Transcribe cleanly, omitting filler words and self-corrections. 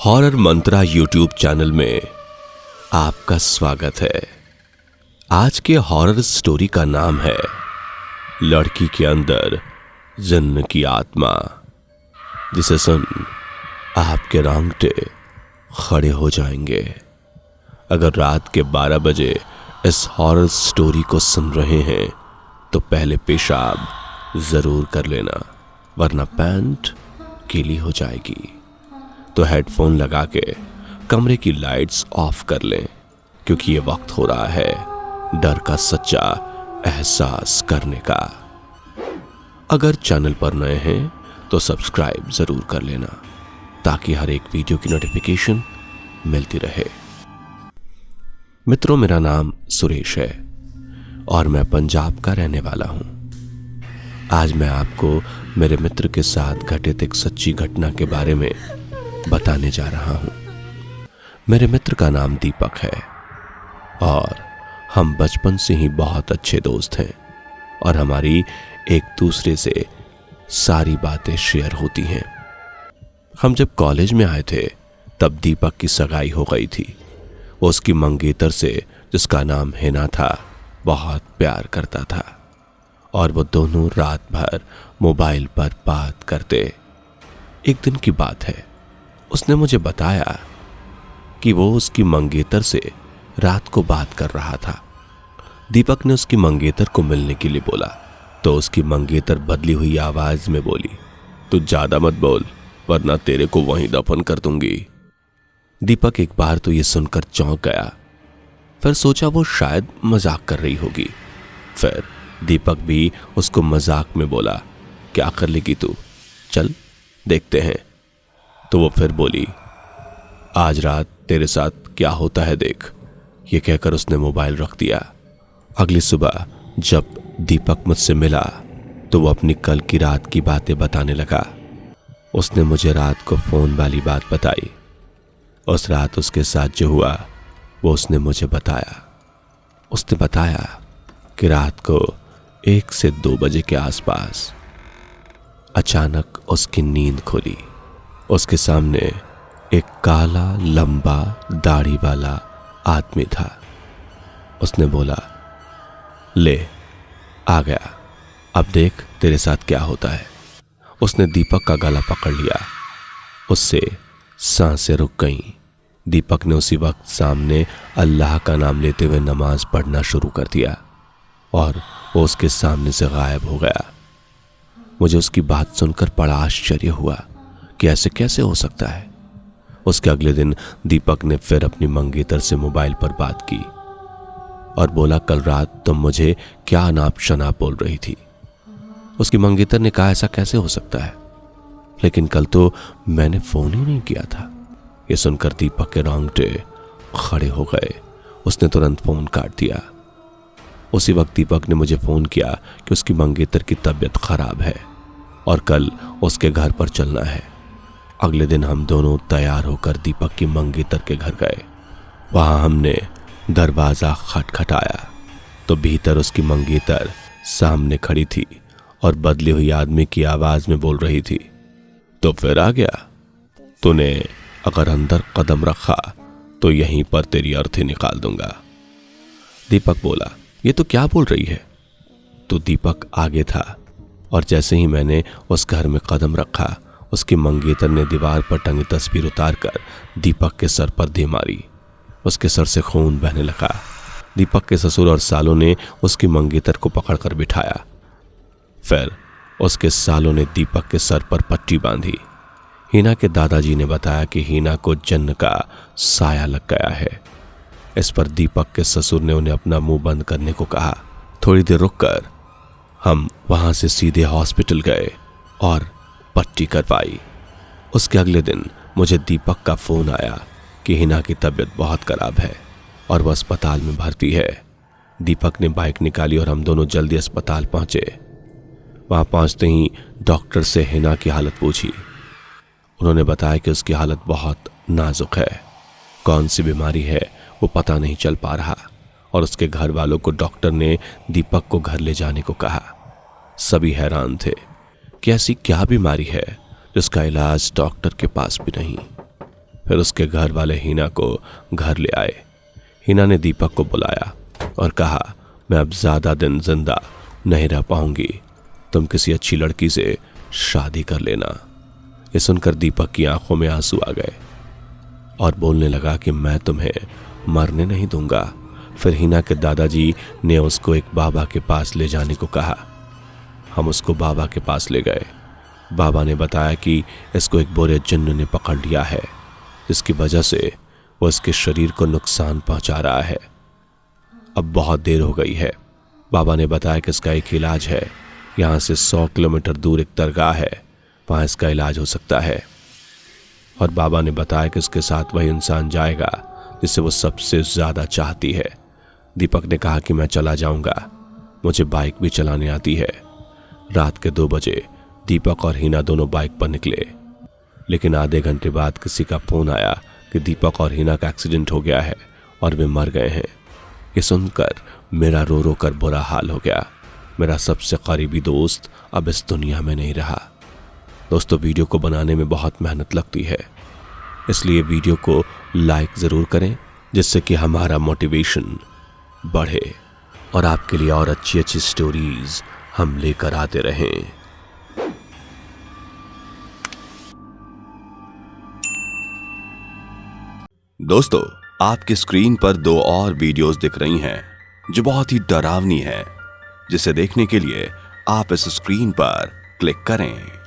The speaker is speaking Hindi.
हॉरर मंत्रा यूट्यूब चैनल में आपका स्वागत है। आज के हॉरर स्टोरी का नाम है लड़की के अंदर जिन्न की आत्मा, जिसे सुन आपके रोंगटे खड़े हो जाएंगे। अगर रात के 12 बजे इस हॉरर स्टोरी को सुन रहे हैं तो पहले पेशाब जरूर कर लेना, वरना पैंट गीली हो जाएगी। तो हेडफोन लगा के कमरे की लाइट्स ऑफ कर लें, क्योंकि ये वक्त हो रहा है डर का सच्चा एहसास करने का। अगर चैनल पर नए हैं तो सब्सक्राइब जरूर कर लेना, ताकि हर एक वीडियो की नोटिफिकेशन मिलती रहे। मित्रों, मेरा नाम सुरेश है और मैं पंजाब का रहने वाला हूं। आज मैं आपको मेरे मित्र के साथ घटित एक सच्ची घटना के बारे में बताने जा रहा हूं। मेरे मित्र का नाम दीपक है और हम बचपन से ही बहुत अच्छे दोस्त हैं और हमारी एक दूसरे से सारी बातें शेयर होती हैं। हम जब कॉलेज में आए थे तब दीपक की सगाई हो गई थी। वो उसकी मंगेतर से, जिसका नाम हिना था, बहुत प्यार करता था और वो दोनों रात भर मोबाइल पर बात करते। एक दिन की बात है, उसने मुझे बताया कि वो उसकी मंगेतर से रात को बात कर रहा था। दीपक ने उसकी मंगेतर को मिलने के लिए बोला तो उसकी मंगेतर बदली हुई आवाज में बोली, तू ज्यादा मत बोल वरना तेरे को वहीं दफन कर दूंगी। दीपक एक बार तो ये सुनकर चौंक गया, फिर सोचा वो शायद मजाक कर रही होगी। फिर दीपक भी उसको मजाक में बोला, क्या कर लेगी तू, चल देखते हैं। तो वो फिर बोली, आज रात तेरे साथ क्या होता है देख। ये कहकर उसने मोबाइल रख दिया। अगली सुबह जब दीपक मुझसे मिला तो वो अपनी कल की रात की बातें बताने लगा। उसने मुझे रात को फोन वाली बात बताई। उस रात उसके साथ जो हुआ वो उसने मुझे बताया। उसने बताया कि रात को 1 से 2 बजे के आसपास अचानक उसकी नींद खुली। उसके सामने एक काला लंबा दाढ़ी वाला आदमी था। उसने बोला, ले आ गया, अब देख तेरे साथ क्या होता है। उसने दीपक का गला पकड़ लिया। उससे सांसें रुक गईं। दीपक ने उसी वक्त सामने अल्लाह का नाम लेते हुए नमाज पढ़ना शुरू कर दिया और वो उसके सामने से गायब हो गया। मुझे उसकी बात सुनकर बड़ा आश्चर्य हुआ कि ऐसे कैसे हो सकता है। उसके अगले दिन दीपक ने फिर अपनी मंगेतर से मोबाइल पर बात की और बोला, कल रात तुम मुझे क्या अनाप शनाप बोल रही थी। उसकी मंगेतर ने कहा, ऐसा कैसे हो सकता है, लेकिन कल तो मैंने फोन ही नहीं किया था। ये सुनकर दीपक के रोंगटे खड़े हो गए। उसने तुरंत फोन काट दिया। उसी वक्त दीपक ने मुझे फोन किया कि उसकी मंगेतर की तबीयत खराब है और कल उसके घर पर चलना है। अगले दिन हम दोनों तैयार होकर दीपक की मंगेतर के घर गए। वहां हमने दरवाजा खटखटाया तो भीतर उसकी मंगेतर सामने खड़ी थी और बदली हुई आदमी की आवाज में बोल रही थी, तो फिर आ गया, तूने अगर अंदर कदम रखा तो यहीं पर तेरी अर्थी निकाल दूंगा। दीपक बोला, ये तो क्या बोल रही है। तो दीपक आगे था और जैसे ही मैंने उस घर में कदम रखा, उसकी मंगेतर ने दीवार पर टंगी तस्वीर उतारकर दीपक के सर पर दे मारी। उसके सर से खून बहने लगा। दीपक के ससुर और सालों ने उसकी मंगेतर को पकड़कर बिठाया। फिर उसके सालों ने दीपक के सर पर पट्टी बांधी। हिना के दादाजी ने बताया कि हिना को जन्न का साया लग गया है। इस पर दीपक के ससुर ने उन्हें अपना मुंह बंद करने को कहा। थोड़ी देर रुककर हम वहां से सीधे हॉस्पिटल गए और पट्टी करवाई। उसके अगले दिन मुझे दीपक का फोन आया कि हिना की तबीयत बहुत खराब है और वह अस्पताल में भर्ती है। दीपक ने बाइक निकाली और हम दोनों जल्दी अस्पताल पहुंचे। वहां पहुंचते ही डॉक्टर से हिना की हालत पूछी। उन्होंने बताया कि उसकी हालत बहुत नाजुक है, कौन सी बीमारी है वो पता नहीं चल पा रहा और उसके घर वालों को डॉक्टर ने दीपक को घर ले जाने को कहा। सभी हैरान थे कि ऐसी क्या बीमारी है जिसका इलाज डॉक्टर के पास भी नहीं। फिर उसके घर वाले हिना को घर ले आए। हिना ने दीपक को बुलाया और कहा, मैं अब ज्यादा दिन जिंदा नहीं रह पाऊंगी, तुम किसी अच्छी लड़की से शादी कर लेना। ये सुनकर दीपक की आंखों में आंसू आ गए और बोलने लगा कि मैं तुम्हें मरने नहीं दूंगा। फिर हिना के दादाजी ने उसको एक बाबा के पास ले जाने को कहा। हम उसको बाबा के पास ले गए। बाबा ने बताया कि इसको एक बुरे जिन्न ने पकड़ लिया है, जिसकी वजह से वो इसके शरीर को नुकसान पहुंचा रहा है। अब बहुत देर हो गई है। बाबा ने बताया कि इसका एक इलाज है, यहाँ से 100 किलोमीटर दूर एक दरगाह है, वहाँ इसका इलाज हो सकता है। और बाबा ने बताया कि उसके साथ वही इंसान जाएगा जिसे वो सबसे ज्यादा चाहती है। दीपक ने कहा कि मैं चला जाऊंगा, मुझे बाइक भी चलाने आती है। रात के 2 बजे दीपक और हिना दोनों बाइक पर निकले, लेकिन आधे घंटे बाद किसी का फोन आया कि दीपक और हिना का एक्सीडेंट हो गया है और वे मर गए हैं। ये सुनकर मेरा रो रो कर बुरा हाल हो गया। मेरा सबसे करीबी दोस्त अब इस दुनिया में नहीं रहा। दोस्तों, वीडियो को बनाने में बहुत मेहनत लगती है, इसलिए वीडियो को लाइक ज़रूर करें, जिससे कि हमारा मोटिवेशन बढ़े और आपके लिए और अच्छी अच्छी स्टोरीज हम लेकर आते रहें। दोस्तों, आपकी स्क्रीन पर 2 और वीडियोस दिख रही हैं जो बहुत ही डरावनी है, जिसे देखने के लिए आप इस स्क्रीन पर क्लिक करें।